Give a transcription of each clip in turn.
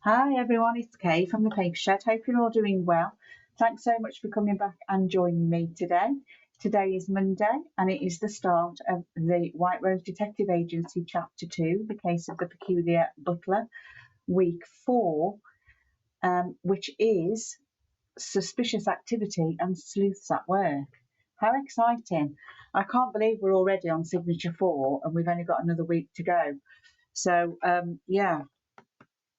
Hi everyone, it's Kay from the Paper Shed. Hope you're all doing well. Thanks so much for coming back and joining me today. Today is Monday and it is the start of the White Rose Detective Agency Chapter 2, the case of the Peculiar Butler, Week 4, which is Suspicious Activity and Sleuths at Work. How exciting. I can't believe we're already on Signature 4 and we've only got another week to go. So, yeah.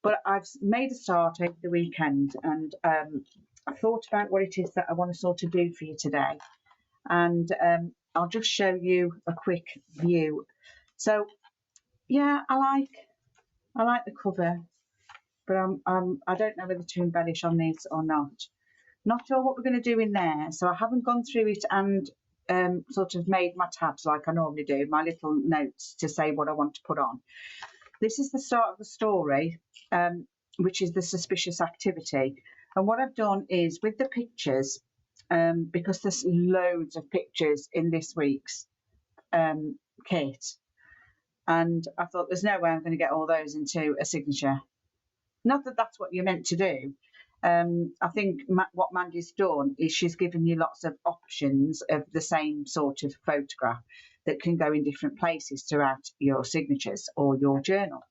But I've made a start over the weekend and I thought about what it is that I want to sort of do for you today. And I'll just show you a quick view. So, yeah, I like the cover, but I don't know whether to embellish on this or not. Not sure what we're going to do in there. So I haven't gone through it and sort of made my tabs like I normally do, my little notes to say what I want to put on. This is the start of the story, which is the suspicious activity. And what I've done is with the pictures, because there's loads of pictures in this week's kit, and I thought there's no way I'm going to get all those into a signature. Not that that's what you're meant to do. I think what Mandy's done is she's given you lots of options of the same sort of photograph that can go in different places throughout your signatures or your journal.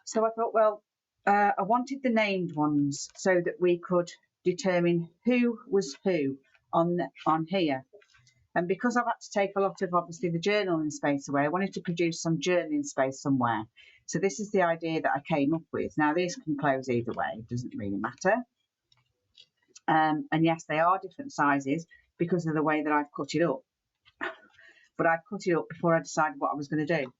So I thought, well, I wanted the named ones so that we could determine who was who on here. And because I've had to take a lot of, obviously, the journaling space away, I wanted to produce some journaling space somewhere. So this is the idea that I came up with. Now, these can close either way. It doesn't really matter. And yes, they are different sizes because of the way that I've cut it up. But I've cut it up before I decided what I was going to do.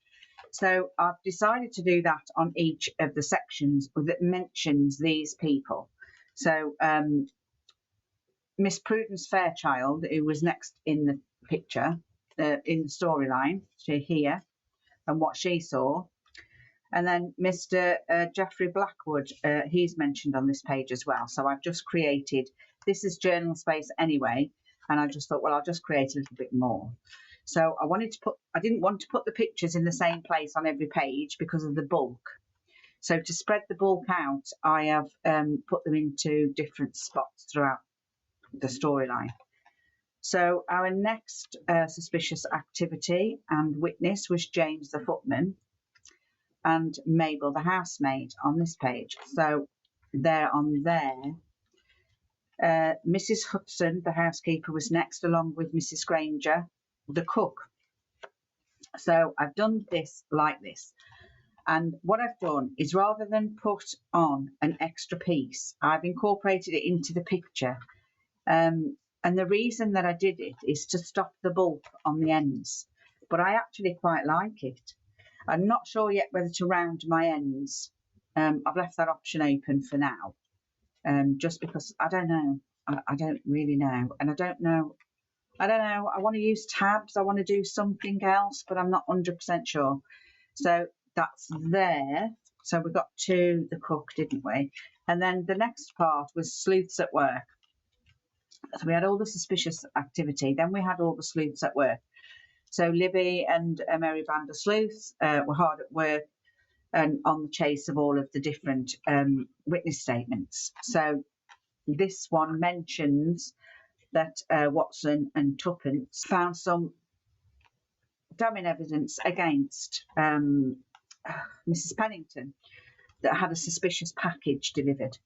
So I've decided to do that on each of the sections that mentions these people. So Miss Prudence Fairchild, who was next in the picture, in the storyline, here, and what she saw. And then Mr. Geoffrey Blackwood, he's mentioned on this page as well. So I've just created, this is journal space anyway, and I just thought, well, I'll just create a little bit more. So I didn't want to put the pictures in the same place on every page because of the bulk. So to spread the bulk out, I have put them into different spots throughout the storyline. So our next suspicious activity and witness was James the footman and Mabel the housemaid on this page. So they're on there. Mrs. Hudson, the housekeeper, was next, along with Mrs. Granger, the cook. So I've done this like this. And what I've done is, rather than put on an extra piece, I've incorporated it into the picture. And the reason that I did it is to stop the bulk on the ends. But I actually quite like it. I'm not sure yet whether to round my ends. I've left that option open for now. Just because I don't know. I don't really know. And I don't know. I want to use tabs. I want to do something else, but I'm not 100% sure. So that's there. So we got to the cook, didn't we? And then the next part was sleuths at work. So we had all the suspicious activity. Then we had all the sleuths at work. So Libby and a merry band of sleuths were hard at work and on the chase of all of the different witness statements. So this one mentions that Watson and Tuppence found some damning evidence against Mrs. Pennington that had a suspicious package delivered.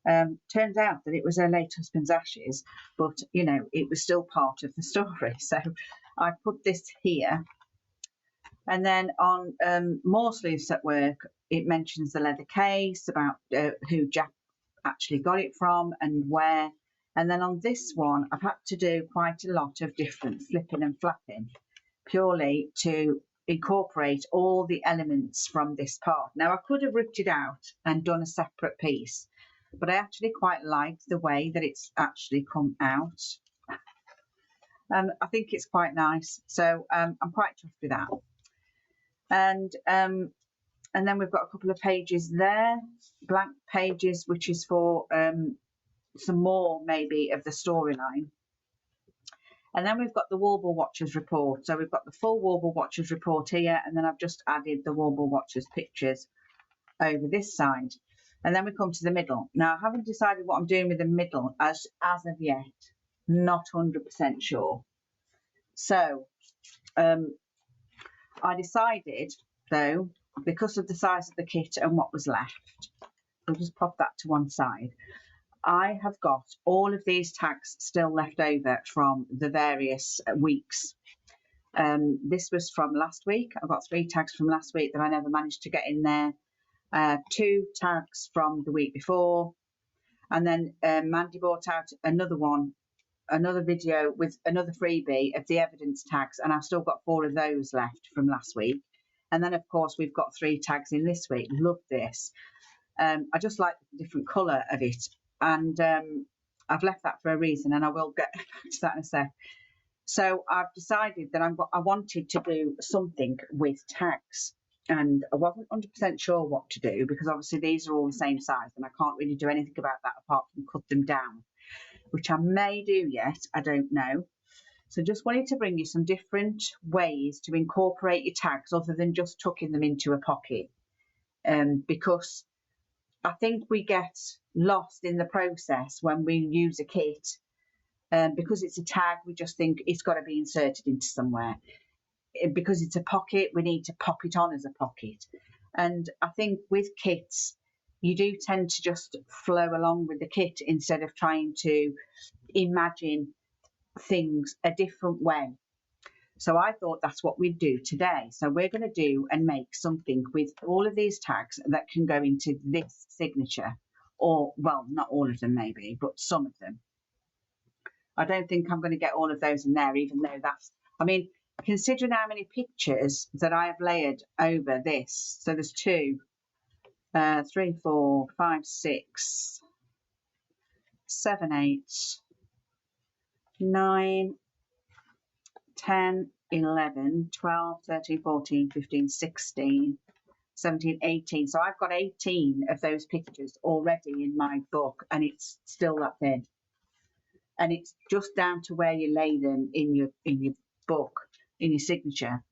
Turns out that it was her late husband's ashes, but, you know, it was still part of the story. So I put this here. And then on more sleuths at work, it mentions the leather case, about who Jack actually got it from and where. And then on this one, I've had to do quite a lot of different flipping and flapping, purely to incorporate all the elements from this part. Now, I could have ripped it out and done a separate piece, but I actually quite like the way that it's actually come out. And I think it's quite nice. So I'm quite chuffed with that. And then we've got a couple of pages there, blank pages, which is for some more maybe of the storyline. And then we've got the Warble Watchers report. So we've got the full Warble Watchers report here, and then I've just added the Warble Watchers pictures over this side. And then we come to the middle. Now, I haven't decided what I'm doing with the middle as of yet. Not 100% sure. So I decided, though, because of the size of the kit and what was left, we'll just pop that to one side. I have got all of these tags still left over from the various weeks. This was from last week. I've got 3 tags from last week that I never managed to get in there. 2 tags from the week before. And then Mandy bought out another video with another freebie of the evidence tags. And I've still got 4 of those left from last week. And then, of course, we've got 3 tags in this week. Love this. I just like the different colour of it. And I've left that for a reason, and I will get back to that in a sec. So I've decided that I wanted to do something with tags, and I wasn't 100% sure what to do because obviously these are all the same size and I can't really do anything about that apart from cut them down, which I may do yet, I don't know. So just wanted to bring you some different ways to incorporate your tags other than just tucking them into a pocket, because I think we get lost in the process when we use a kit. Because it's a tag, we just think it's got to be inserted into somewhere. Because it's a pocket, we need to pop it on as a pocket. And I think with kits, you do tend to just flow along with the kit instead of trying to imagine things a different way. So I thought that's what we'd do today. So we're going to do and make something with all of these tags that can go into this signature, or, well, not all of them maybe, but some of them. I don't think I'm going to get all of those in there, even though that's, I mean, considering how many pictures that I have layered over this. So there's 2, 3, 4, 5, 6, 7, 8, 9, 10, 11, 12, 13, 14, 15, 16, 17, 18. So I've got 18 of those pictures already in my book, and it's still that thin. And it's just down to where you lay them in your book, in your signature.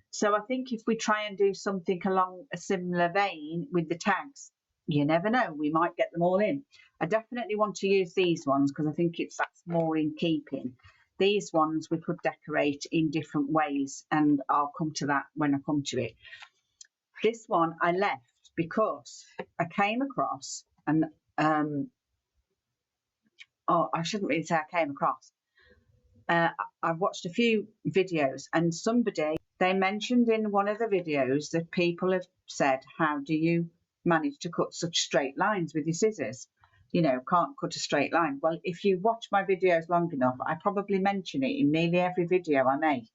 So I think if we try and do something along a similar vein with the tags, you never know, we might get them all in. I definitely want to use these ones because I think that's more in keeping. These ones we could decorate in different ways, and I'll come to that when I come to it. This one I left because I came across, and I shouldn't really say I came across. I've watched a few videos, and they mentioned in one of the videos that people have said, how do you manage to cut such straight lines with your scissors? You know, can't cut a straight line. Well, if you watch my videos long enough, I probably mention it in nearly every video I make,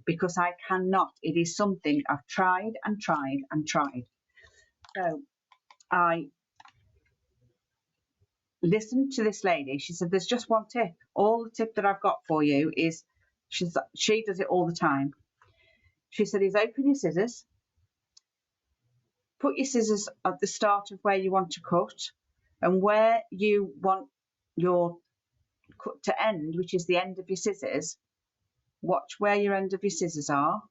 because I cannot. It is something I've tried and tried and tried. So I listened to this lady. She said, there's just one tip. All the tip that I've got for you is, she does it all the time. She said, is open your scissors, put your scissors at the start of where you want to cut, and where you want your cut to end, which is the end of your scissors, watch where your end of your scissors are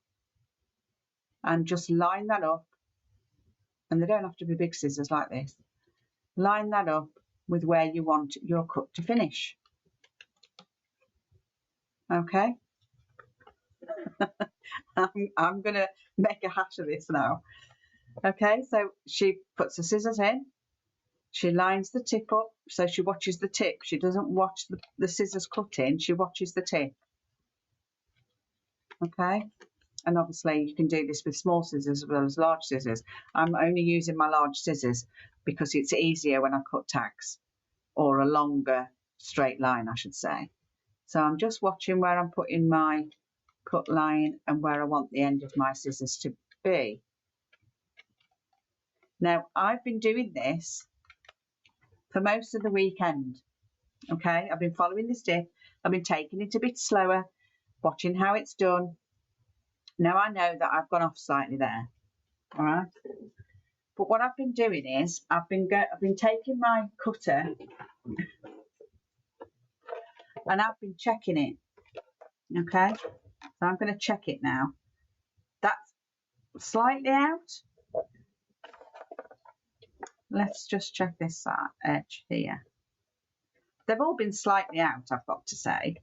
and just line that up. And they don't have to be big scissors like this. Line that up with where you want your cut to finish. Okay. I'm going to make a hash of this now. Okay, so she puts the scissors in. She lines the tip up, so she watches the tip. She doesn't watch the scissors cut in, she watches the tip. Okay, and obviously you can do this with small scissors as well as large scissors. I'm only using my large scissors because it's easier when I cut tags, or a longer straight line, I should say. So I'm just watching where I'm putting my cut line and where I want the end of my scissors to be. Now, I've been doing this for most of the weekend. Okay, I've been following this tip. I've been taking it a bit slower, watching how it's done. Now I know that I've gone off slightly there. All right, but what I've been doing is I've been taking my cutter and I've been checking it. Okay, so I'm going to check it now. That's slightly out. let's just check this edge here. They've all been slightly out, I've got to say.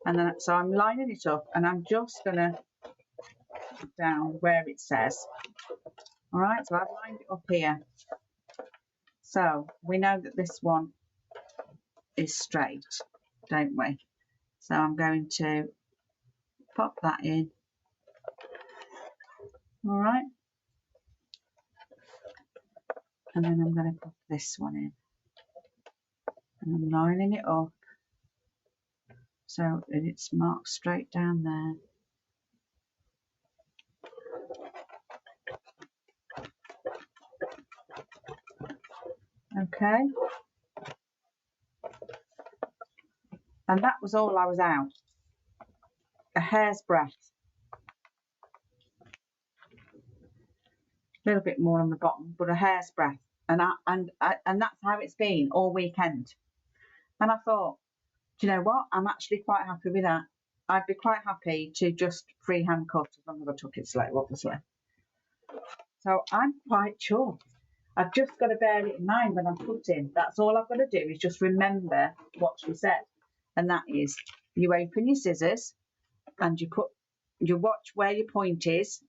And then, so I'm lining it up, and I'm just going to put down where it says. All right, so I've lined it up here. So we know that this one is straight, don't we? So I'm going to pop that in. All right. And then I'm going to put this one in. And I'm lining it up so that it's marked straight down there. Okay. And that was all I was out. A hair's breadth. A little bit more on the bottom, but a hair's breadth. And that's how it's been all weekend. And I thought, do you know what? I'm actually quite happy with that. I'd be quite happy to just freehand cut as long as I took it slow, obviously. So I'm quite chuffed. I've just got to bear it in mind when I'm cutting. That's all I've got to do is just remember what she said. And that is, you open your scissors and you watch where your point is,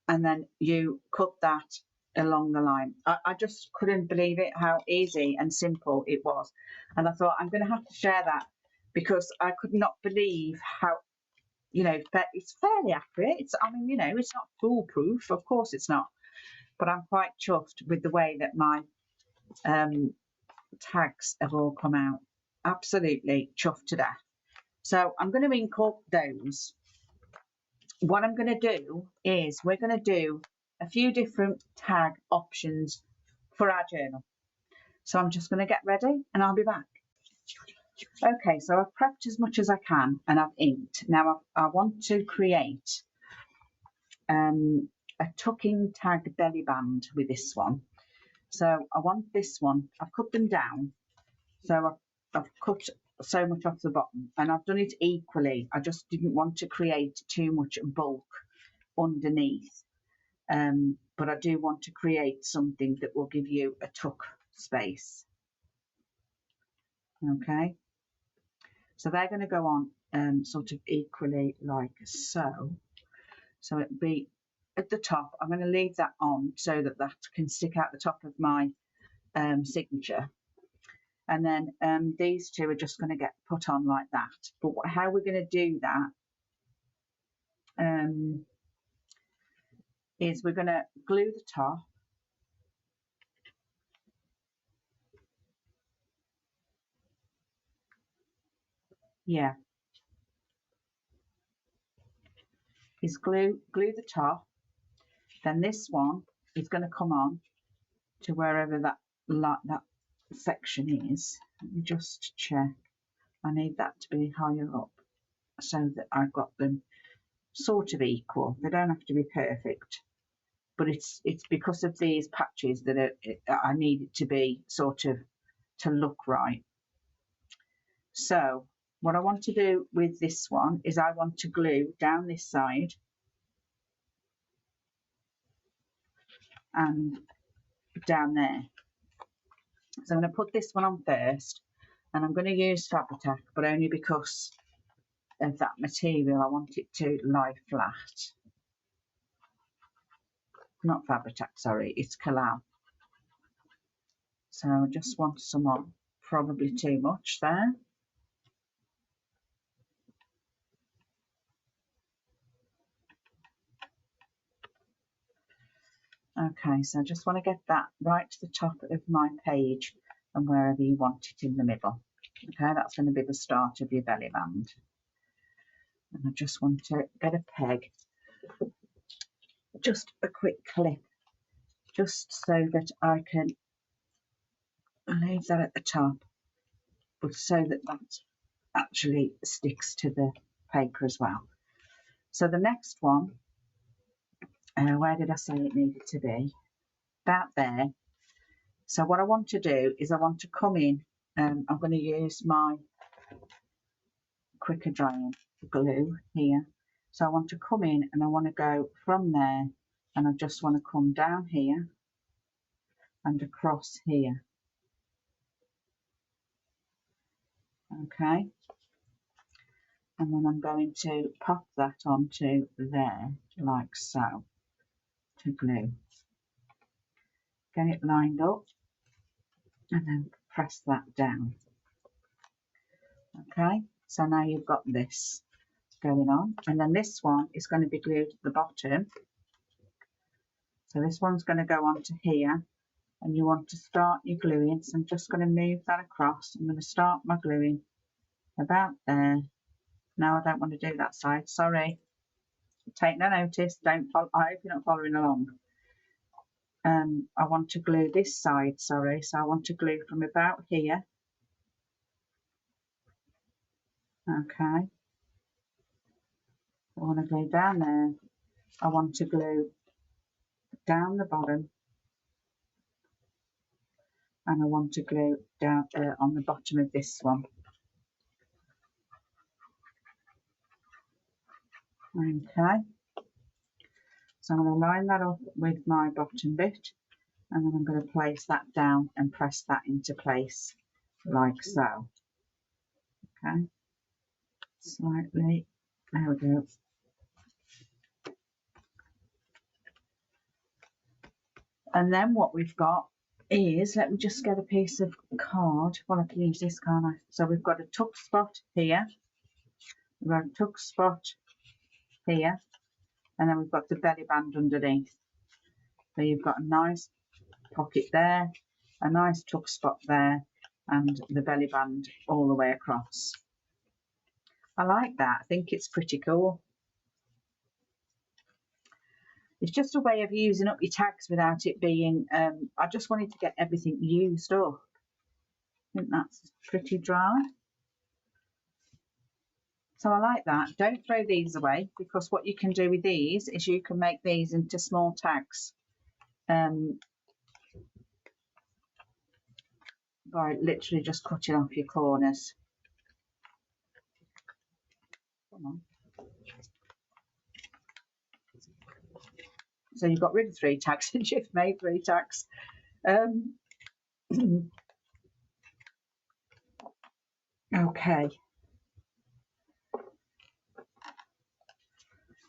and then you cut that along the line. I just couldn't believe it, how easy and simple it was. And I thought, I'm going to have to share that, because I could not believe how, you know, it's fairly accurate. I mean, you know, it's not foolproof. Of course it's not. But I'm quite chuffed with the way that my tags have all come out. Absolutely chuffed to death. So I'm going to ink up those. What I'm going to do is we're going to do a few different tag options for our journal. So I'm just going to get ready and I'll be back. Okay, so I've prepped as much as I can and I've inked. Now I want to create a tucking tag belly band with this one. So I want this one, I've cut them down. So I've cut so much off the bottom, and I've done it equally. I just didn't want to create too much bulk underneath. But I do want to create something that will give you a tuck space. Okay. So they're going to go on sort of equally like so. So it'll be at the top. I'm going to leave that on so that that can stick out the top of my signature. And then these two are just going to get put on like that. But how we're going to do that is we're going to glue the top. Yeah. Is glue the top. Then this one is going to come on to wherever that section is. Let me just check. I need that to be higher up so that I've got them sort of equal. They don't have to be perfect, but it's because of these patches that I need it to be sort of to look right. So what I want to do with this one is I want to glue down this side and down there. So I'm going to put this one on first, and I'm going to use Fabri-Tac, but only because of that material. I want it to lie flat. Not Fabri-Tac, sorry, it's Collal. So I just want some on, probably too much there. Okay, so I just want to get that right to the top of my page and wherever you want it in the middle. Okay, that's going to be the start of your belly band. And I just want to get a peg, just a quick clip, just so that I can leave that at the top, but so that that actually sticks to the paper as well. So the next one, where did I say it needed to be? About there. So what I want to do is I want to come in, I'm going to use my quicker drying glue here. So I want to come in and I want to go from there and I just want to come down here and across here. Okay, and then I'm going to pop that onto there like so to glue. Get it lined up and then press that down. Okay, so now you've got this going on, and then this one is going to be glued at the bottom. So this one's going to go onto here, and you want to start your gluing. So I'm just going to move that across. I'm going to start my gluing about there. No, I don't want to do that side, sorry. Take no notice, don't follow. I hope you're not following along. I want to glue this side, sorry, so I want to glue from about here. Okay, I want to glue down there. I want to glue down the bottom, and I want to glue down on the bottom of this one. Okay, so I'm going to line that up with my bottom bit, and then I'm going to place that down and press that into place like so. Okay, slightly, there we go. And then what we've got is, let me just get a piece of card. Well, I can use this, can't I? So we've got a tuck spot here, we've got a tuck spot here, and then we've got the belly band underneath. So you've got a nice pocket there, a nice tuck spot there, and the belly band all the way across. I like that. I think it's pretty cool. It's just a way of using up your tags without it being, I just wanted to get everything used up. I think that's pretty dry. So I like that. Don't throw these away, because what you can do with these is you can make these into small tags by literally just cutting off your corners. Come on. So you've got rid of 3 tags and you've made 3 tags. Okay.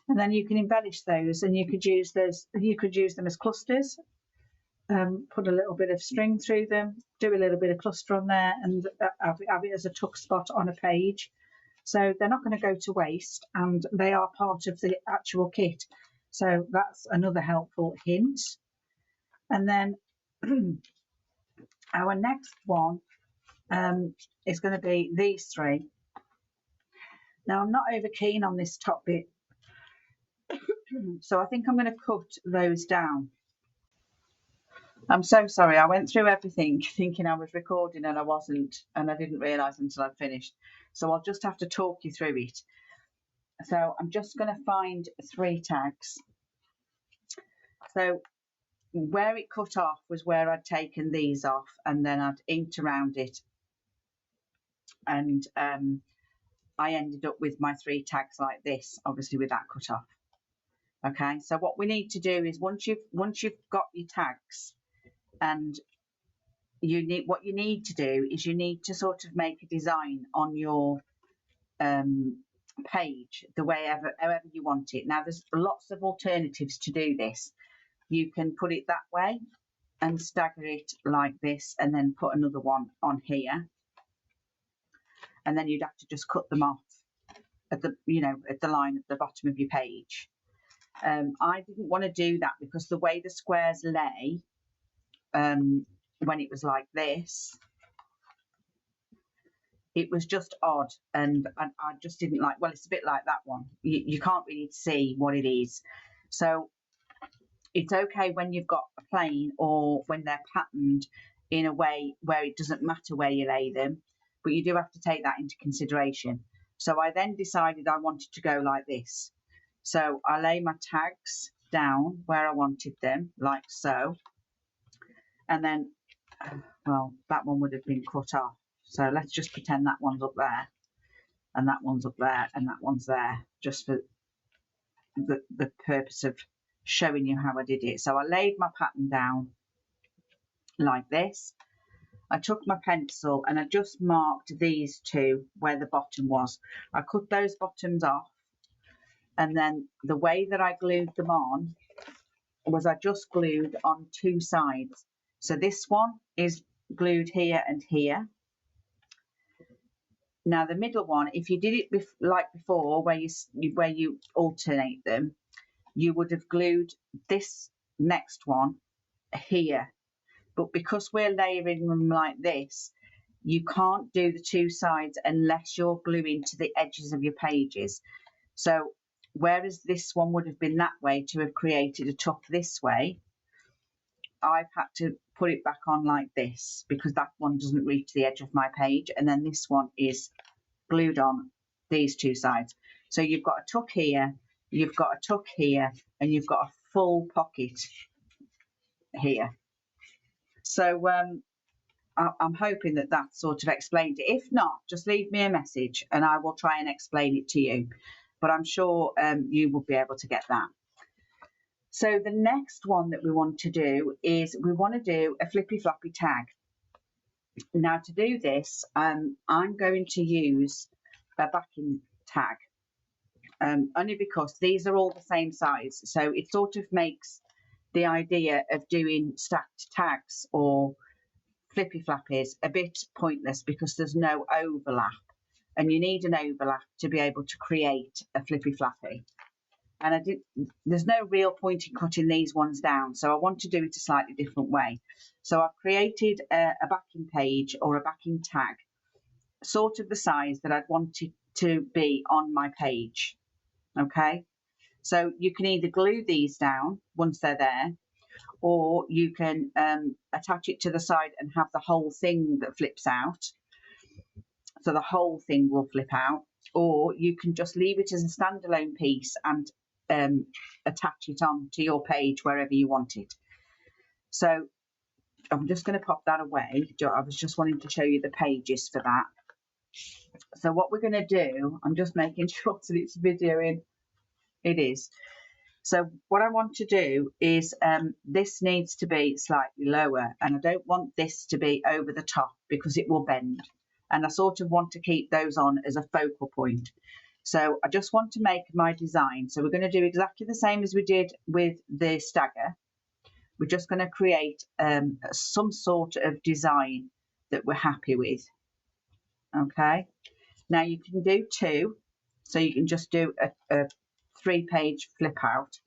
And then you can embellish those, and you could use those. You could use them as clusters. Put a little bit of string through them, do a little bit of cluster on there, and have it as a tuck spot on a page. So they're not going to go to waste, and they are part of the actual kit. So that's another helpful hint. And then our next one is going to be these 3. Now I'm not over keen on this top bit, so I think I'm going to cut those down. I'm so sorry, I went through everything thinking I was recording and I wasn't, and I didn't realise until I'd finished. So I'll just have to talk you through it. So I'm just going to find 3 tags. So where it cut off was where I'd taken these off, and then I'd inked around it, and I ended up with my 3 tags like this, obviously with that cut off. Okay, so what we need to do is once you've got your tags, and what you need to do is you need to sort of make a design on your page however you want it. Now there's lots of alternatives to do this. You can put it that way and stagger it like this, and then put another one on here, and then you'd have to just cut them off at the at the line at the bottom of your page. I didn't want to do that because the way the squares lay when it was like this, it was just odd, and I just didn't like. Well, it's a bit like that one. You can't really see what it is. So it's okay when you've got a plain, or when they're patterned in a way where it doesn't matter where you lay them, but you do have to take that into consideration. So I then decided I wanted to go like this. So I lay my tags down where I wanted them, like so, and then, well, that one would have been cut off. So let's just pretend that one's up there, and that one's up there, and that one's there, just for the purpose of showing you how I did it. So I laid my pattern down like this. I took my pencil and I just marked these two where the bottom was. I cut those bottoms off, and then the way that I glued them on was I just glued on two sides. So this one is glued here and here. Now the middle one, if you did it like before, where you alternate them, you would have glued this next one here. But because we're layering them like this, you can't do the two sides unless you're gluing to the edges of your pages. So whereas this one would have been that way to have created a tuck this way, I've had to put it back on like this because that one doesn't reach the edge of my page, and then this one is glued on these two sides. So you've got a tuck here, you've got a tuck here, and you've got a full pocket here. So I'm hoping that that sort of explained it. If not, just leave me a message and I will try and explain it to you. But I'm sure you will be able to get that. So the next one that we want to do is we want to do a flippy floppy tag. Now to do this, I'm going to use a backing tag, only because these are all the same size. So it sort of makes the idea of doing stacked tags or flippy flappies a bit pointless because there's no overlap, and you need an overlap to be able to create a flippy flappy. And there's no real point in cutting these ones down, so I want to do it a slightly different way. So I've created a backing page or a backing tag, sort of the size that I'd want it to be on my page. Okay, so you can either glue these down once they're there, or you can attach it to the side and have the whole thing that flips out. So the whole thing will flip out, or you can just leave it as a standalone piece and attach it on to your page wherever you want it. So I'm just going to pop that away. I was just wanting to show you the pages for that. So what we're going to do, I'm just making sure that it's videoing. It is. So what I want to do is this needs to be slightly lower, and I don't want this to be over the top because it will bend, and I sort of want to keep those on as a focal point. So I just want to make my design. So we're going to do exactly the same as we did with the stagger. We're just going to create some sort of design that we're happy with. Okay, now you can do two, so you can just do a 3-page flip out,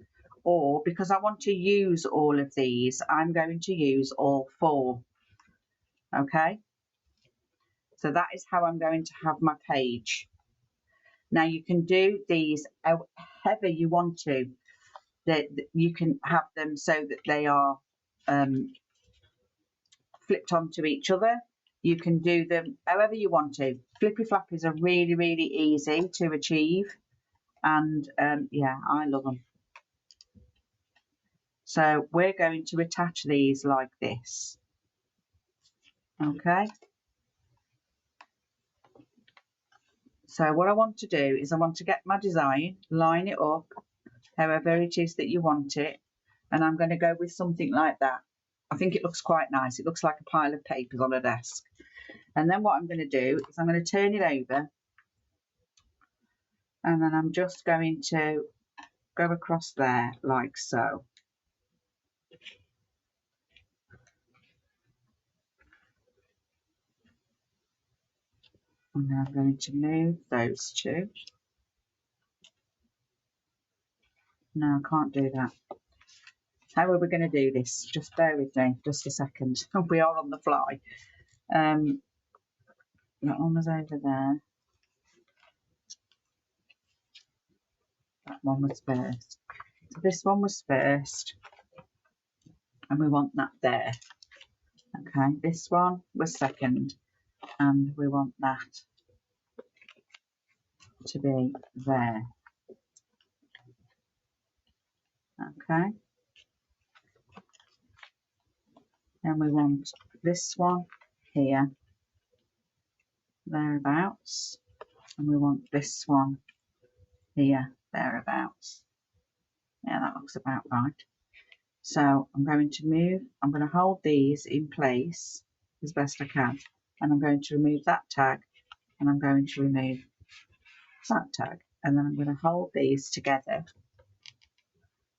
or because I want to use all of these, I'm going to use all 4. Okay, so that is how I'm going to have my page. Now you can do these however you want to. That you can have them so that they are flipped onto each other. You can do them however you want to. Flippy flappies are really, really easy to achieve, and yeah, I love them. So we're going to attach these like this. Okay. So what I want to do is I want to get my design, line it up however it is that you want it, and I'm going to go with something like that. I think it looks quite nice. It looks like a pile of papers on a desk. And then what I'm going to do is I'm going to turn it over, and then I'm just going to go across there like so. And then I'm going to move those two. No, I can't do that. How are we going to do this? Just bear with me just a second. We are on the fly. That one was over there. That one was first. So this one was first, and we want that there. Okay, this one was second, and we want that to be there. Okay, and we want this one here, thereabouts, and we want this one here, thereabouts. Yeah, that looks about right. So I'm going to hold these in place as best I can, and I'm going to remove that tag, and I'm going to remove that tag, and then I'm going to hold these together.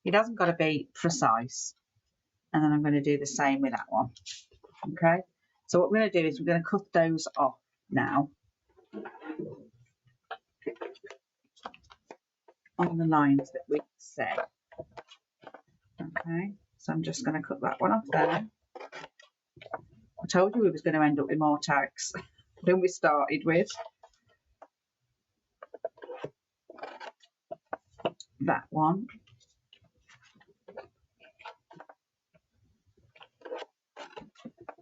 It hasn't got to be precise, and then I'm going to do the same with that one. Okay, so what we're going to do is we're going to cut those off now on the lines that we set. Okay, so I'm just going to cut that one off there. I told you we was going to end up with more tags than we started with. That one.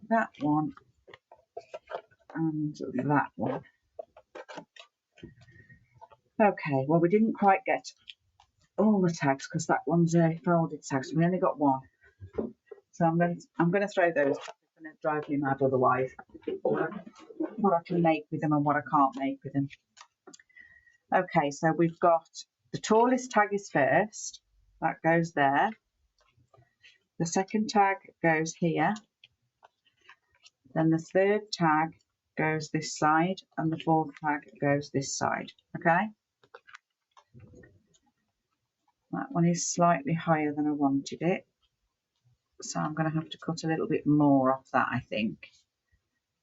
That one. And that one. Okay, well we didn't quite get all the tags because that one's a folded tag, so we only got one. So I'm going to throw those. It's going to drive me mad otherwise. What I can make with them and what I can't make with them. Okay, so we've got the tallest tag is first. That goes there. The second tag goes here. Then the third tag goes this side, and the fourth tag goes this side. Okay. That one is slightly higher than I wanted it, so I'm going to have to cut a little bit more off that, I think.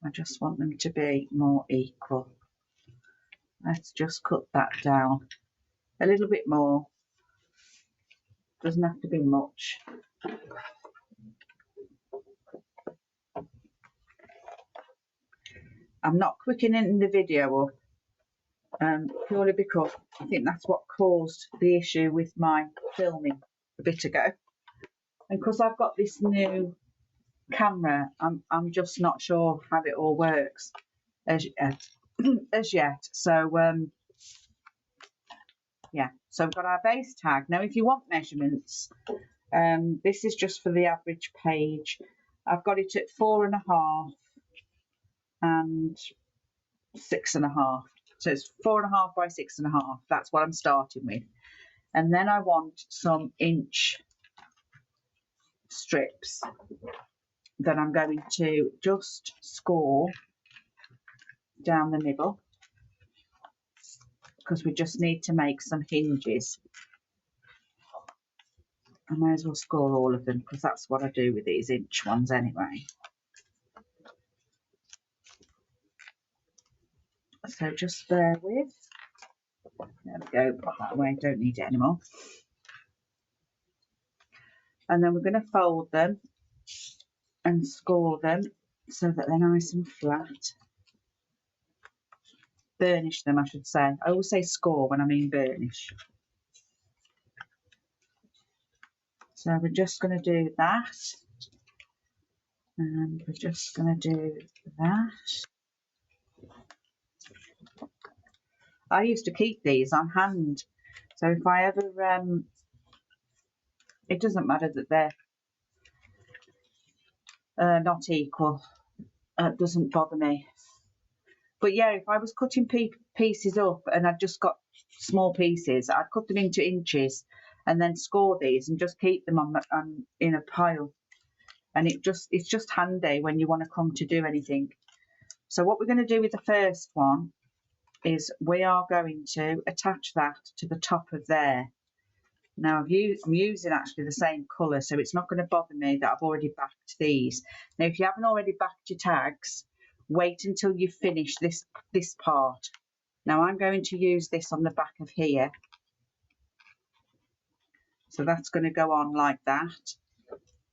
I just want them to be more equal. Let's just cut that down a little bit more. Doesn't have to be much. I'm not quickening the video up purely because I think that's what caused the issue with my filming a bit ago. And because I've got this new camera, I'm just not sure how it all works as yet. So yeah, so we've got our base tag. Now if you want measurements, this is just for the average page. I've got it at 4.5 and 6.5. So it's 4.5 by 6.5. That's what I'm starting with. And then I want some inch strips that I'm going to just score down the middle, because we just need to make some hinges. I may as well score all of them because that's what I do with these inch ones anyway. So just bear with. There we go, put that away, don't need it anymore. And then we're going to fold them and score them so that they're nice and flat. Burnish them, I should say. I always say score when I mean burnish. So we're just going to do that. And we're just going to do that. I used to keep these on hand. So if I ever, it doesn't matter that they're not equal. It doesn't bother me. But yeah, if I was cutting pieces up and I'd just got small pieces, I'd cut them into inches and then score these and just keep them on in a pile. And it's just handy when you want to come to do anything. So what we're going to do with the first one is we are going to attach that to the top of there. Now I'm using actually the same colour, so it's not going to bother me that I've already backed these. Now if you haven't already backed your tags, wait until you finish this part. Now I'm going to use this on the back of here. So that's going to go on like that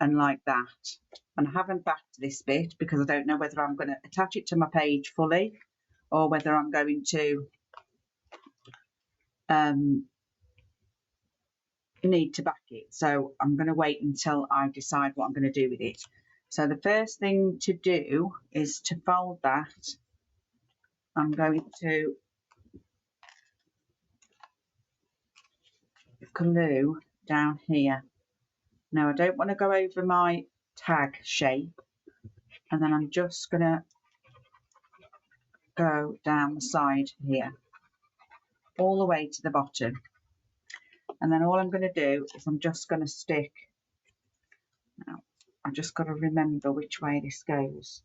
and like that. And I haven't backed this bit because I don't know whether I'm going to attach it to my page fully or whether I'm going to need to back it. So I'm going to wait until I decide what I'm going to do with it. So the first thing to do is to fold that. I'm going to glue down here. Now I don't want to go over my tag shape, and then I'm just going to go down the side here all the way to the bottom. And then all I'm going to do is I'm just going to stick, now I've just got to remember which way this goes.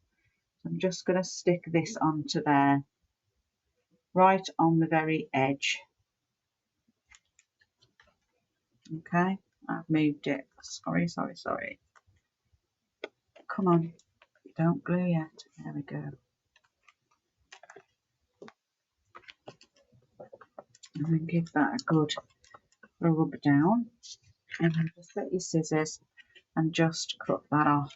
I'm just going to stick this onto there, right on the very edge. Okay, I've moved it. Sorry. Come on, don't glue yet. There we go. And then give that a good rub down. And then just get your scissors and just cut that off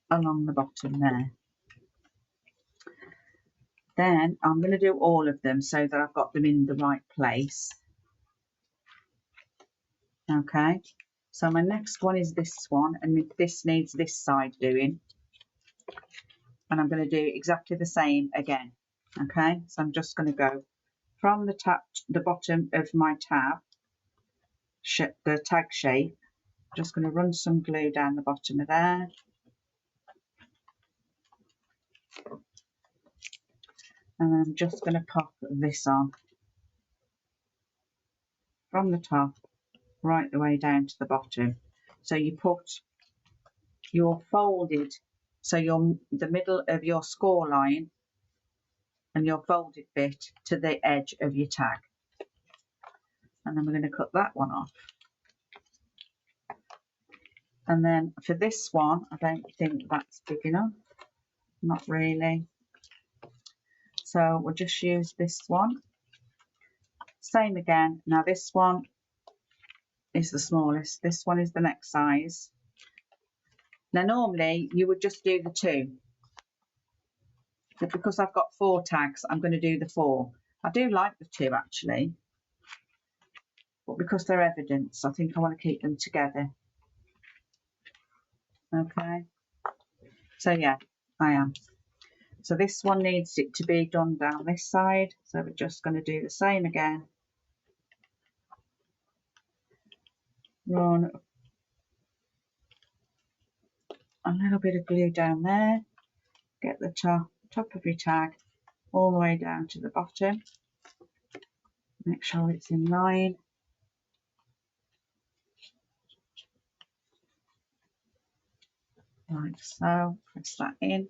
along the bottom there. Then I'm going to do all of them so that I've got them in the right place. Okay, so my next one is this one, and this needs this side doing. And I'm going to do exactly the same again. Okay, so I'm just going to go from the bottom of my tab, the tag shape. Just going to run some glue down the bottom of there. And I'm just going to pop this on from the top right the way down to the bottom. So you put your folded, so the middle of your score line and your folded bit to the edge of your tag. And then we're going to cut that one off. And then for this one, I don't think that's big enough. Not really. So we'll just use this one. Same again. Now this one is the smallest. This one is the next size. Now normally you would just do the 2. But because I've got 4 tags, I'm going to do the 4. I do like the 2 actually. But because they're evidence, I think I want to keep them together. Okay. So yeah, I am. So this one needs it to be done down this side. So we're just going to do the same again. Run a little bit of glue down there. Get the top of your tag all the way down to the bottom. Make sure it's in line. Like so. Press that in.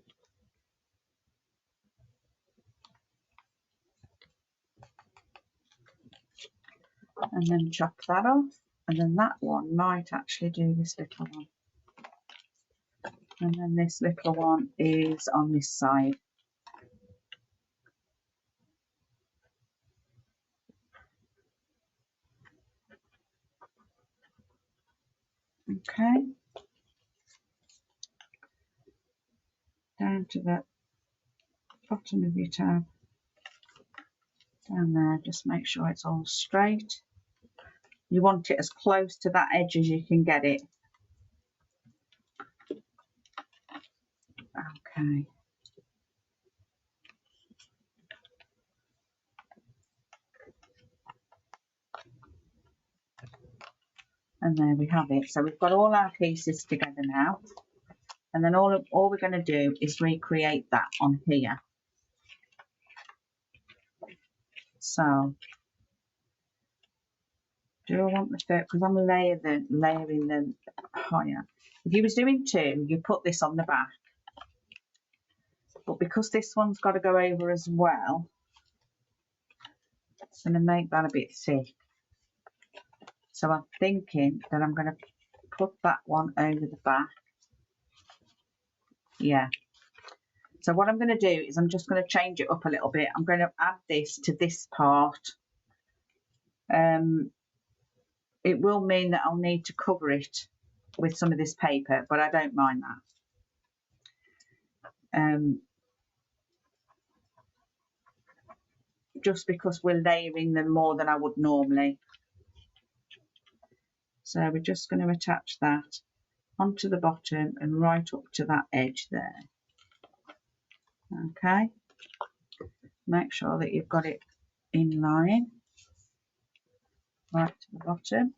And then chop that off. And then that one might actually do this little one. And then this little one is on this side. Okay. Down to the bottom of your tab. Down there, just make sure it's all straight. You want it as close to that edge as you can get it. Okay. And there we have it. So we've got all our pieces together now. And then all we're going to do is recreate that on here. So, do I want the third? Because I'm layering them higher. If you was doing 2, you put this on the back. But because this one's got to go over as well, it's going to make that a bit thick. So I'm thinking that I'm going to put that one over the back. Yeah. So what I'm going to do is I'm just going to change it up a little bit. I'm going to add this to this part. It will mean that I'll need to cover it with some of this paper, but I don't mind that. Just because we're layering them more than I would normally. So we're just going to attach that onto the bottom and right up to that edge there. Okay. Make sure that you've got it in line. Right to the bottom.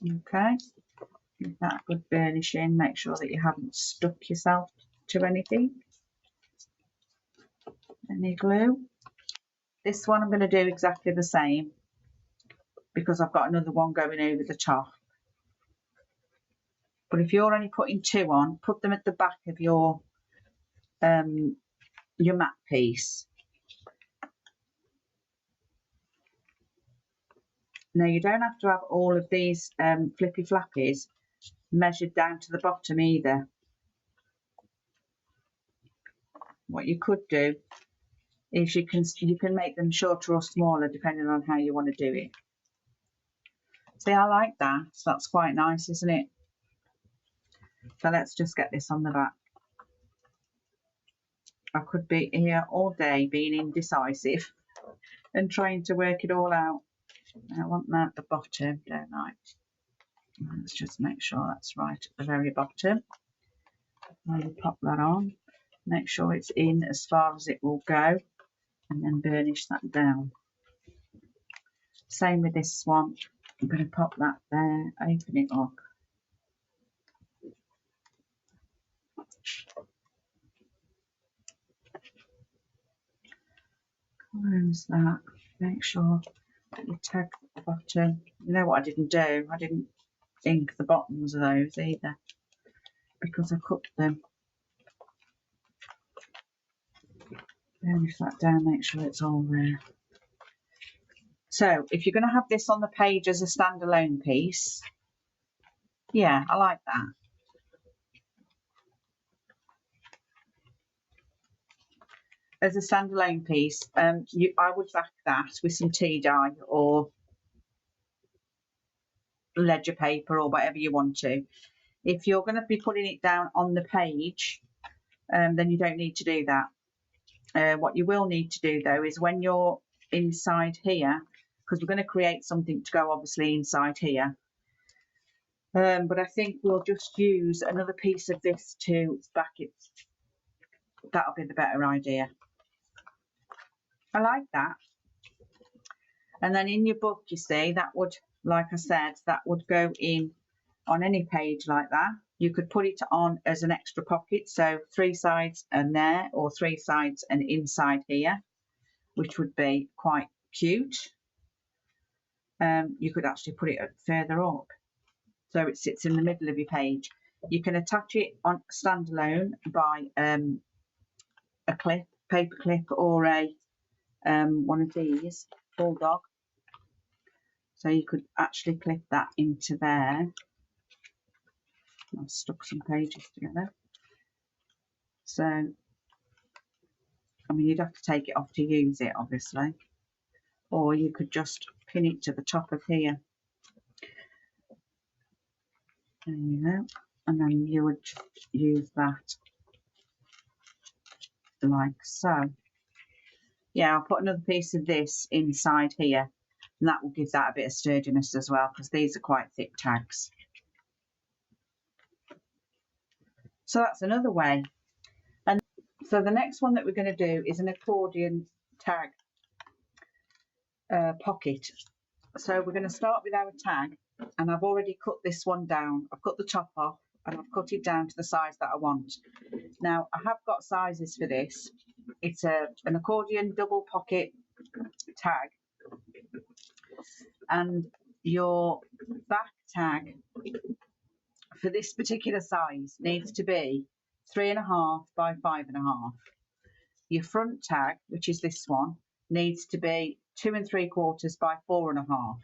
Okay. Give that a good burnishing. Make sure that you haven't stuck yourself to anything. Any glue. This one I'm going to do exactly the same because I've got another one going over the top. But if you're only putting 2 on, put them at the back of your mat piece. Now you don't have to have all of these flippy flappies measured down to the bottom either. What you could do is you can make them shorter or smaller depending on how you want to do it. See, I like that. That's quite nice, isn't it? So let's just get this on the back. I could be here all day being indecisive and trying to work it all out. I want that at the bottom, don't I? Let's just make sure that's right at the very bottom. I'll pop that on. Make sure it's in as far as it will go, and then burnish that down. Same with this one. I'm going to pop that there, open it up. Close that. Make sure that you tag the bottom. You know what I didn't do? I didn't ink the bottoms of those either because I cut them. Burnish that down, make sure it's all there. So if you're going to have this on the page as a standalone piece, yeah, I like that. As a standalone piece, I would back that with some tea dye or ledger paper or whatever you want to. If you're going to be putting it down on the page, then you don't need to do that. What you will need to do though is when you're inside here, because we're going to create something to go obviously inside here, but I think we'll just use another piece of this to back it. That'll be the better idea. I like that. And then in your book, you see, that would, like I said, that would go in on any page like that. You could put it on as an extra pocket, so 3 sides and there, or 3 sides and inside here, which would be quite cute. You could actually put it further up, so it sits in the middle of your page. You can attach it on standalone by a clip, paper clip, or a one of these bulldog. So you could actually clip that into there. I've stuck some pages together. So, I mean, you'd have to take it off to use it, obviously. Or you could just pin it to the top of here. There you go. And then you would use that like so. Yeah, I'll put another piece of this inside here. And that will give that a bit of sturdiness as well, because these are quite thick tags. So that's another way. And so the next one that we're going to do is an accordion tag pocket. So we're going to start with our tag, and I've already cut this one down. I've cut the top off and I've cut it down to the size that I want. Now I have got sizes for this. It's an accordion double pocket tag, and your back tag for this particular size needs to be 3.5 by 5.5. Your front tag, which is this one, needs to be 2 3/4 by 4.5.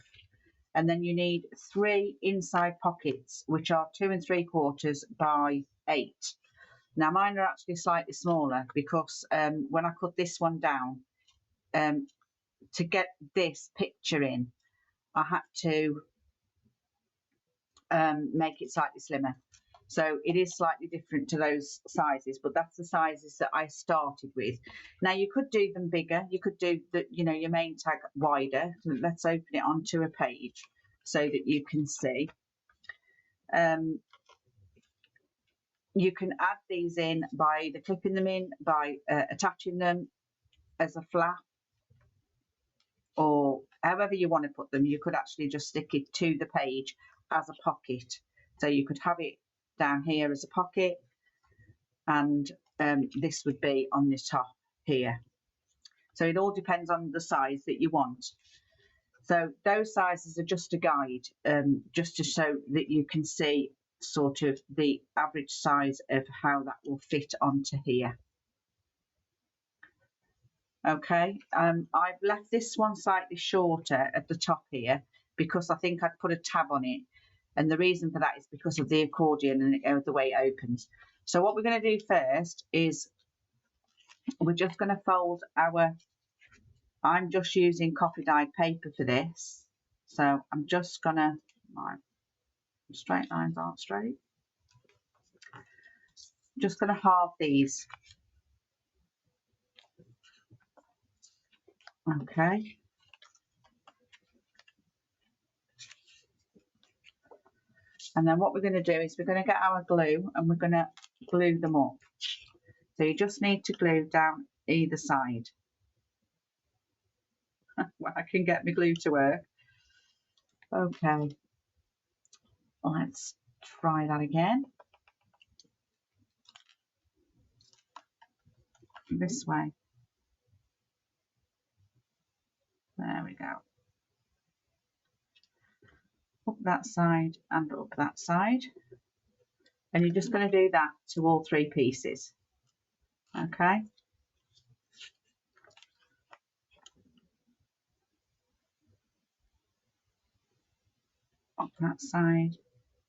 And then you need 3 inside pockets, which are 2 3/4 by 8. Now mine are actually slightly smaller because when I cut this one down, to get this picture in, I had to make it slightly slimmer. So it is slightly different to those sizes, but that's the sizes that I started with. Now you could do them bigger. You could do the, your main tag wider. Let's open it onto a page so that you can see. You can add these in by either clipping them in, by attaching them as a flap, or however you want to put them. You could actually just stick it to the page as a pocket. So you could have it down here as a pocket, and this would be on the top here. So it all depends on the size that you want. So those sizes are just a guide, just to show that you can see sort of the average size of how that will fit onto here. Okay, I've left this one slightly shorter at the top here because I think I'd put a tab on it, and the reason for that is because of the accordion and the way it opens. So what we're going to do first is we're just going to fold our, I'm just using coffee dyed paper for this, so I'm just going to, my straight lines aren't straight, just going to halve these. Okay. And then what we're going to do is we're going to get our glue and we're going to glue them up. So you just need to glue down either side. Well, I can get my glue to work. Okay. Let's try that again. This way. There we go. Up that side and up that side. And you're just going to do that to all three pieces. Okay. Up that side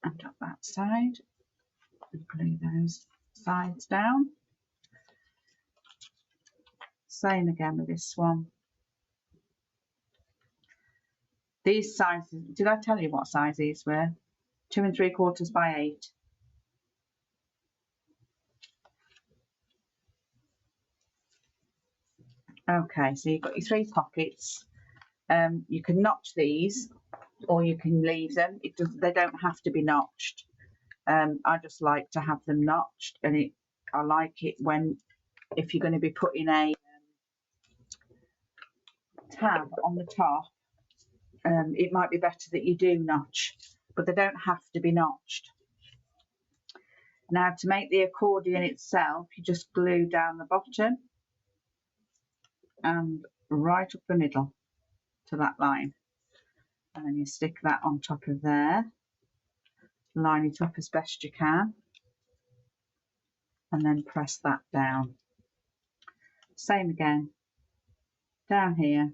and up that side. And glue those sides down. Same again with this one. These sizes, did I tell you what size these were? 2 3/4 by 8. Okay, so you've got your 3 pockets. You can notch these or you can leave them. They don't have to be notched. I just like to have them notched, and I like it when, if you're going to be putting a tab on the top, it might be better that you do notch, but they don't have to be notched. Now to make the accordion itself, you just glue down the bottom and right up the middle to that line, and then you stick that on top of there, line it up as best you can, and then press that down. Same again, down here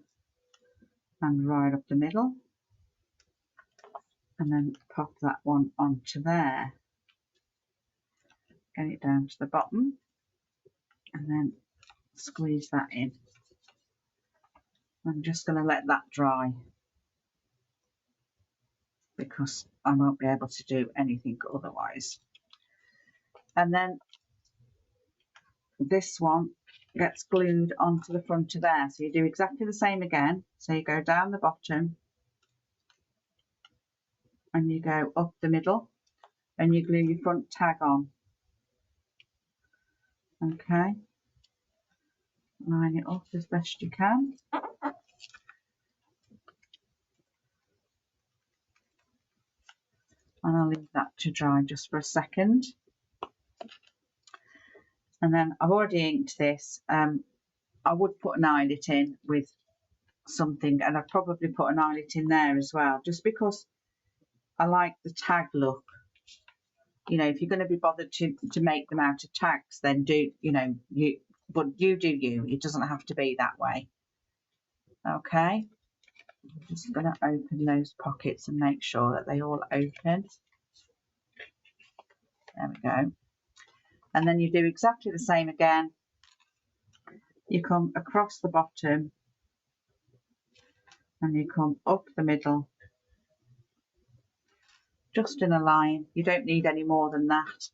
and right up the middle, and then pop that one onto there, get it down to the bottom, and then squeeze that in. I'm just going to let that dry because I won't be able to do anything otherwise. And then this one gets glued onto the front of there, so you do exactly the same again. So you go down the bottom and you go up the middle and you glue your front tag on. Okay, line it up as best you can. And I'll leave that to dry just for a second. And then I've already inked this. I would put an eyelet in with something, and I've probably put an eyelet in there as well, just because I like the tag look. You know, if you're going to be bothered to make them out of tags, then do, you know, but you do you. It doesn't have to be that way. Okay. I'm just going to open those pockets and make sure that they all open. There we go. And then you do exactly the same again. You come across the bottom and you come up the middle, just in a line. You don't need any more than that.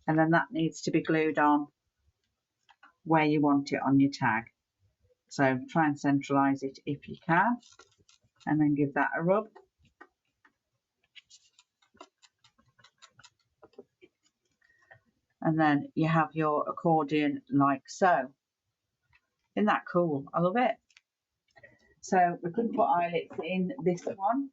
And then that needs to be glued on where you want it on your tag. So try and centralize it if you can, and then give that a rub. And then you have your accordion like so. Isn't that cool? I love it. So we couldn't put eyelets in this one.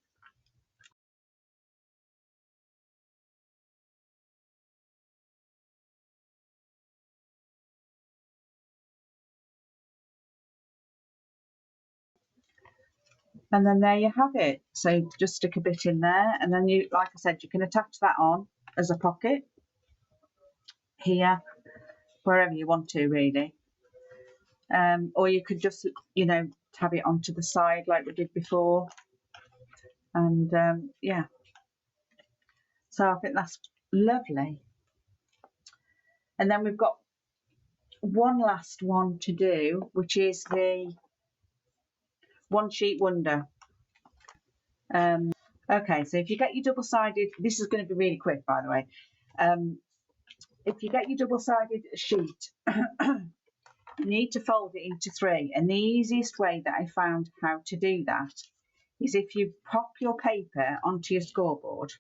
And then there you have it. So just stick a bit in there, and then you, like I said, you can attach that on as a pocket here, wherever you want to really. Or you could just, you know, tab it onto the side like we did before. And yeah, so I think that's lovely. And then we've got one last one to do, which is the one sheet wonder. Okay, so if you get your double-sided, this is going to be really quick, by the way. If you get your double-sided sheet, you need to fold it into 3. And the easiest way that I found how to do that is if you pop your paper onto your scoreboard.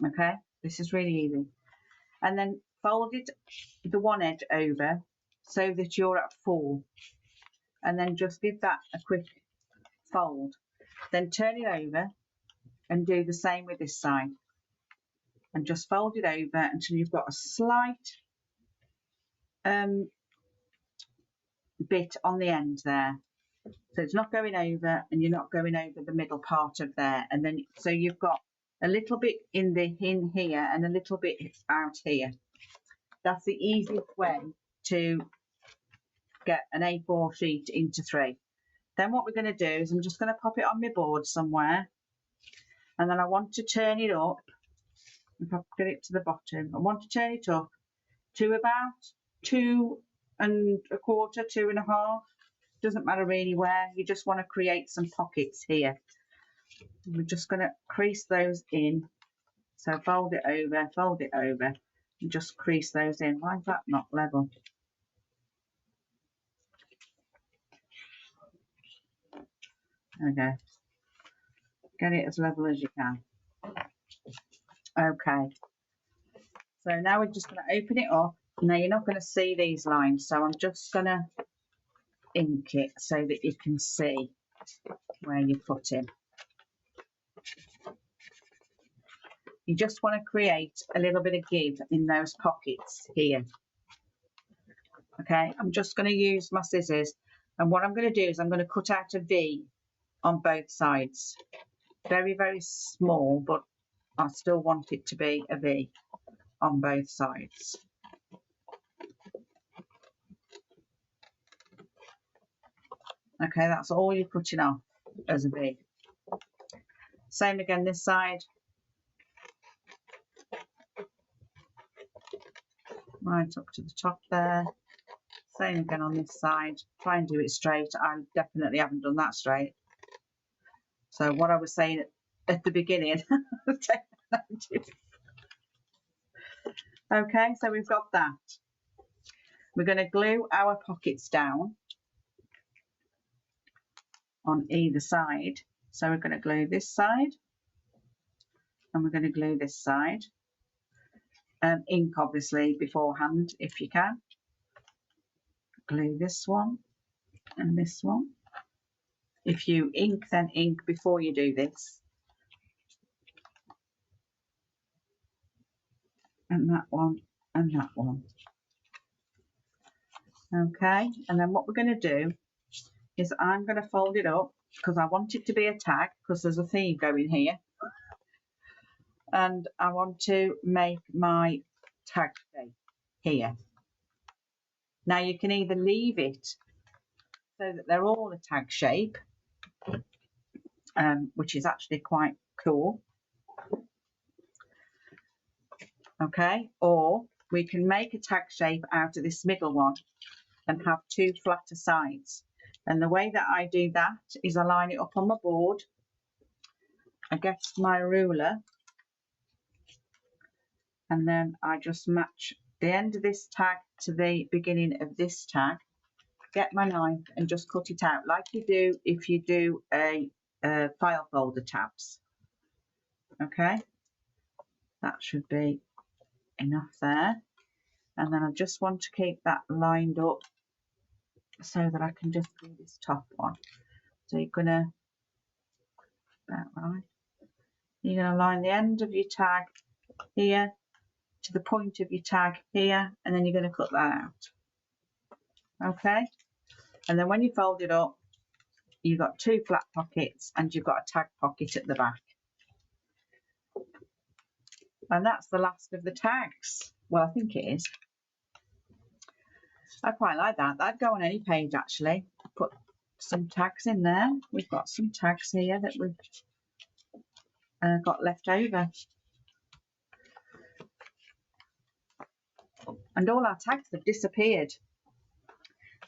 Okay, this is really easy. And then fold it, the one edge over, so that you're at 4. And then just give that a quick fold. Then turn it over and do the same with this side. And just fold it over until you've got a slight bit on the end there. So it's not going over and you're not going over the middle part of there. And then, so you've got a little bit in here and a little bit out here. That's the easiest way to get an A4 sheet into 3. Then what we're going to do is I'm just going to pop it on my board somewhere. And then I want to turn it up. If I get it to the bottom, I want to turn it up to about 2 1/4, 2 1/2. Doesn't matter really where. You just want to create some pockets here. We're just going to crease those in. So fold it over, and just crease those in. Why is that not level? There we go. Get it as level as you can. Okay. So now we're just going to open it up. Now you're not going to see these lines, so I'm just going to ink it so that you can see where you're putting. You just want to create a little bit of give in those pockets here. Okay, I'm just going to use my scissors, and what I'm going to do is I'm going to cut out a V on both sides. Very, very small, but I still want it to be a V on both sides. Okay, that's all you're cutting off as a V. Same again this side. Right up to the top there. Same again on this side. Try and do it straight. I definitely haven't done that straight. So what I was saying at the beginning. Okay, so we've got that. We're going to glue our pockets down on either side. So we're going to glue this side and we're going to glue this side. Ink obviously beforehand if you can. Glue this one and this one. If you ink, then ink before you do this. And that one and that one. Okay, and then what we're going to do is I'm going to fold it up because I want it to be a tag because there's a theme going here. And I want to make my tag shape here. Now you can either leave it so that they're all a tag shape, which is actually quite cool. Okay, or we can make a tag shape out of this middle one and have 2 flatter sides. And the way that I do that is I line it up on my board against my ruler, and then I just match the end of this tag to the beginning of this tag, get my knife and just cut it out like you do if you do a file folder tabs. Okay, that should be enough there. And then I just want to keep that lined up so that I can just do this top one. So you're gonna, about right, you're gonna line the end of your tag here to the point of your tag here, and then you're going to cut that out. Okay, and then when you fold it up, you've got 2 flat pockets, and you've got a tag pocket at the back. And that's the last of the tags. Well, I think it is. I quite like that. That'd go on any page, actually. Put some tags in there. We've got some tags here that we've got left over. And all our tags have disappeared.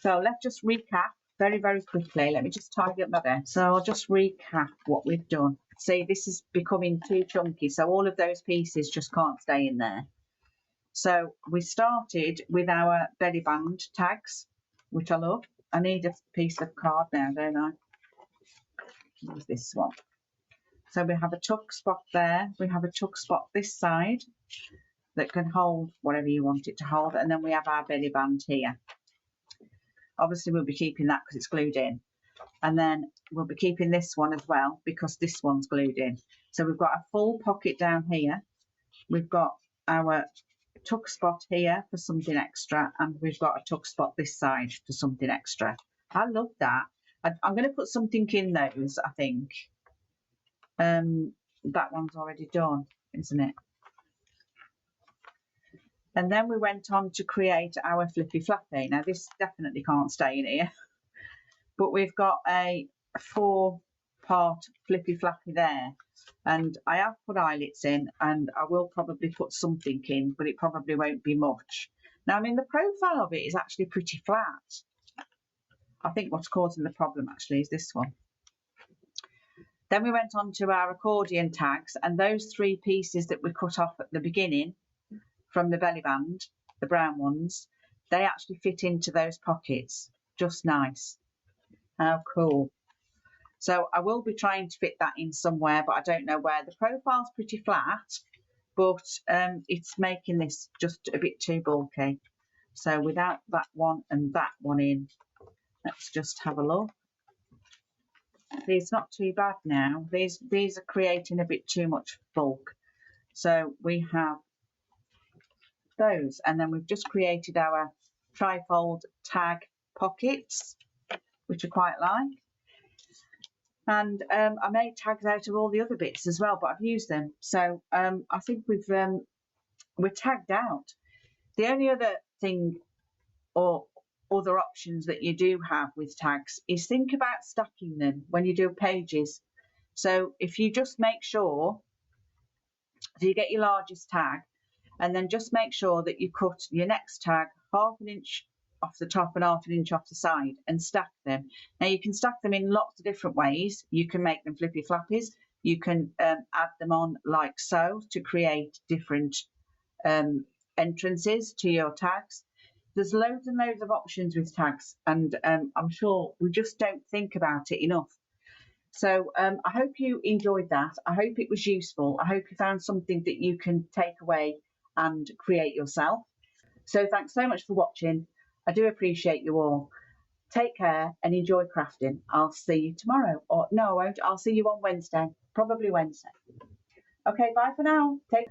So let's just recap very, very quickly. Let me just tidy up my desk. So I'll just recap what we've done. See, this is becoming too chunky, so all of those pieces just can't stay in there. So we started with our belly band tags, which I love. I need a piece of card now, don't I? Use this one. So we have a tuck spot there. We have a tuck spot this side that can hold whatever you want it to hold. And then we have our belly band here. Obviously, we'll be keeping that because it's glued in. And then we'll be keeping this one as well because this one's glued in. So we've got a full pocket down here. We've got our tuck spot here for something extra. And we've got a tuck spot this side for something extra. I love that. I'm going to put something in those, I think. That one's already done, isn't it? And then we went on to create our flippy flappy. Now this definitely can't stay in here, but we've got a 4-part flippy flappy there. And I have put eyelets in, and I will probably put something in, but it probably won't be much. Now, I mean, the profile of it is actually pretty flat. I think what's causing the problem actually is this one. Then we went on to our accordion tags, and those 3 pieces that we cut off at the beginning from the belly band, the brown ones, they actually fit into those pockets. Just nice. How cool. So I will be trying to fit that in somewhere, but I don't know where. The profile's pretty flat, but it's making this just a bit too bulky. So without that one and that one in, let's just have a look. It's not too bad now. These are creating a bit too much bulk. So we have those, and then we've just created our trifold tag pockets, which I quite like. And I made tags out of all the other bits as well, but I've used them. So I think we're tagged out. The only other thing or other options that you do have with tags is think about stacking them when you do pages. So if you just make sure, so you get your largest tag, and then just make sure that you cut your next tag 1/2 inch off the top and 1/2 inch off the side and stack them. Now you can stack them in lots of different ways. You can make them flippy flappies. You can add them on like so to create different entrances to your tags. There's loads and loads of options with tags, and I'm sure we just don't think about it enough. So I hope you enjoyed that. I hope it was useful. I hope you found something that you can take away and create yourself. So thanks so much for watching. I do appreciate you all. Take care and enjoy crafting. I'll see you tomorrow. Or no, I won't. I'll see you on Wednesday. Probably Wednesday. Okay, bye for now. Take